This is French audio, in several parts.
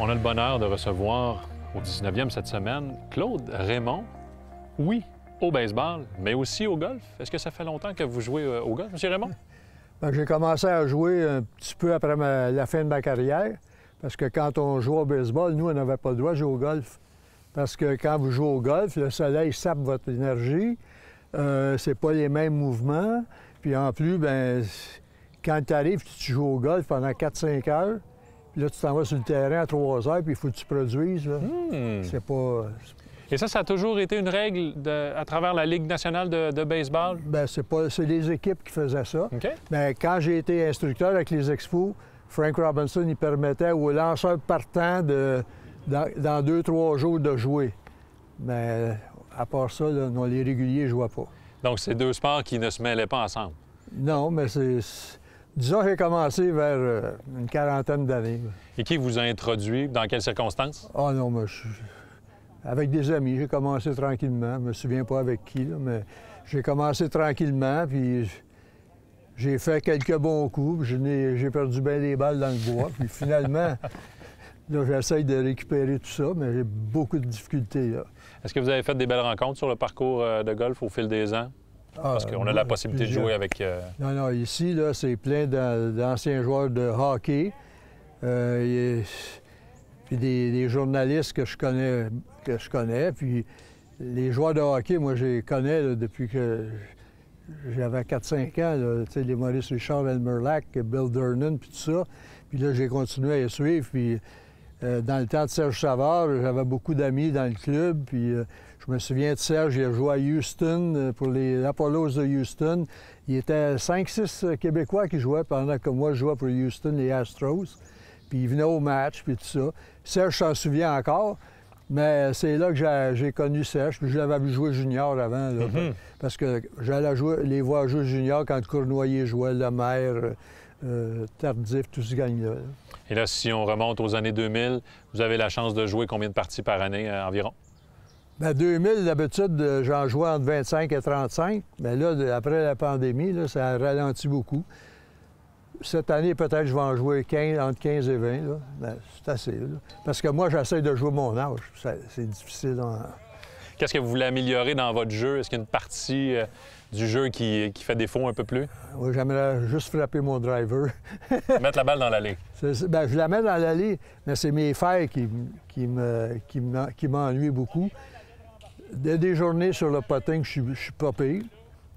On a le bonheur de recevoir au 19e cette semaine Claude Raymond, oui, au baseball, mais aussi au golf. Est-ce que ça fait longtemps que vous jouez au golf, M. Raymond? Bien, j'ai commencé à jouer un petit peu après la fin de ma carrière, parce que quand on joue au baseball, nous, on n'avait pas le droit de jouer au golf. Parce que quand vous jouez au golf, le soleil sape votre énergie, c'est pas les mêmes mouvements. Puis en plus, bien, quand tu arrives, tu joues au golf pendant 4-5 heures, puis là, tu t'en vas sur le terrain à 3 heures, puis il faut que tu produises. Là. C'est pas... Et ça a toujours été une règle à travers la Ligue nationale de baseball? Bien, c'est les équipes qui faisaient ça. OK. Mais quand j'ai été instructeur avec les Expos, Frank Robinson, il permettait aux lanceurs partants dans 2-3 jours de jouer. Mais à part ça, là, non, les réguliers ne jouaient pas. Donc, c'est deux sports qui ne se mêlaient pas ensemble? Non, mais c'est... Disons que j'ai commencé vers une quarantaine d'années. Et qui vous a introduit? Dans quelles circonstances? Ah non, mais avec des amis, j'ai commencé tranquillement. Je me souviens pas avec qui, là, mais j'ai commencé tranquillement, puis j'ai fait quelques bons coups, puis j'ai perdu bien des balles dans le bois. Puis finalement, là, j'essaye de récupérer tout ça, mais j'ai beaucoup de difficultés, là. Est-ce que vous avez fait des belles rencontres sur le parcours de golf au fil des ans? Parce qu'on a la possibilité de jouer avec... Non, non, ici, là, c'est plein d'anciens joueurs de hockey. Puis des journalistes que je connais. Puis les joueurs de hockey, moi, je les connais là, depuis que j'avais 4-5 ans. Là, tu sais, les Maurice Richard, Elmer Lack, Bill Durnan, puis tout ça. Puis là, j'ai continué à les suivre. Puis dans le temps de Serge Savard, j'avais beaucoup d'amis dans le club. Puis je me souviens de Serge, il a joué à Houston pour les Apollos de Houston. Il était 5-6 Québécois qui jouaient pendant que moi, je jouais pour Houston, les Astros. Puis il venait au match, puis tout ça. Serge s'en souvient encore, mais c'est là que j'ai connu Serge. Puis je l'avais vu jouer junior avant, là, parce que j'allais les voir jouer junior quand Cournoyer jouait, Lemaire, Tardif, tout ce gang-là. Et là, si on remonte aux années 2000, vous avez la chance de jouer combien de parties par année environ? Bien, 2000, d'habitude, j'en jouais entre 25 et 35. Mais là, après la pandémie, là, ça a ralenti beaucoup. Cette année, peut-être je vais en jouer entre 15 et 20. Là. Ben, c'est assez. Là. Parce que moi, j'essaie de jouer mon âge. C'est difficile. Qu'est-ce que vous voulez améliorer dans votre jeu? Est-ce qu'il y a une partie du jeu qui fait défaut un peu plus? Oui, j'aimerais juste frapper mon driver. Mettre la balle dans l'allée. Bien, je la mets dans l'allée, mais c'est mes fers qui m'ennuient beaucoup. Il y a des journées sur le potting, je suis pas pire,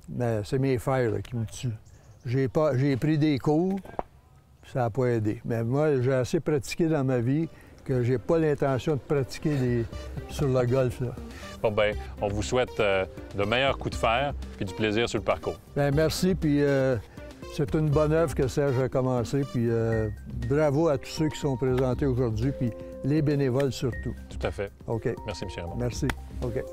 mais c'est mes fers là, qui me tuent. J'ai pris des cours, ça n'a pas aidé. Mais moi, j'ai assez pratiqué dans ma vie que j'ai pas l'intention de pratiquer sur le golf. Là. Bon, bien, on vous souhaite de meilleurs coups de fer puis du plaisir sur le parcours. Bien, merci, puis c'est une bonne œuvre que Serge a commencé, puis bravo à tous ceux qui sont présentés aujourd'hui, puis les bénévoles surtout. Tout à fait. OK. Merci, M. Raymond. Merci. OK.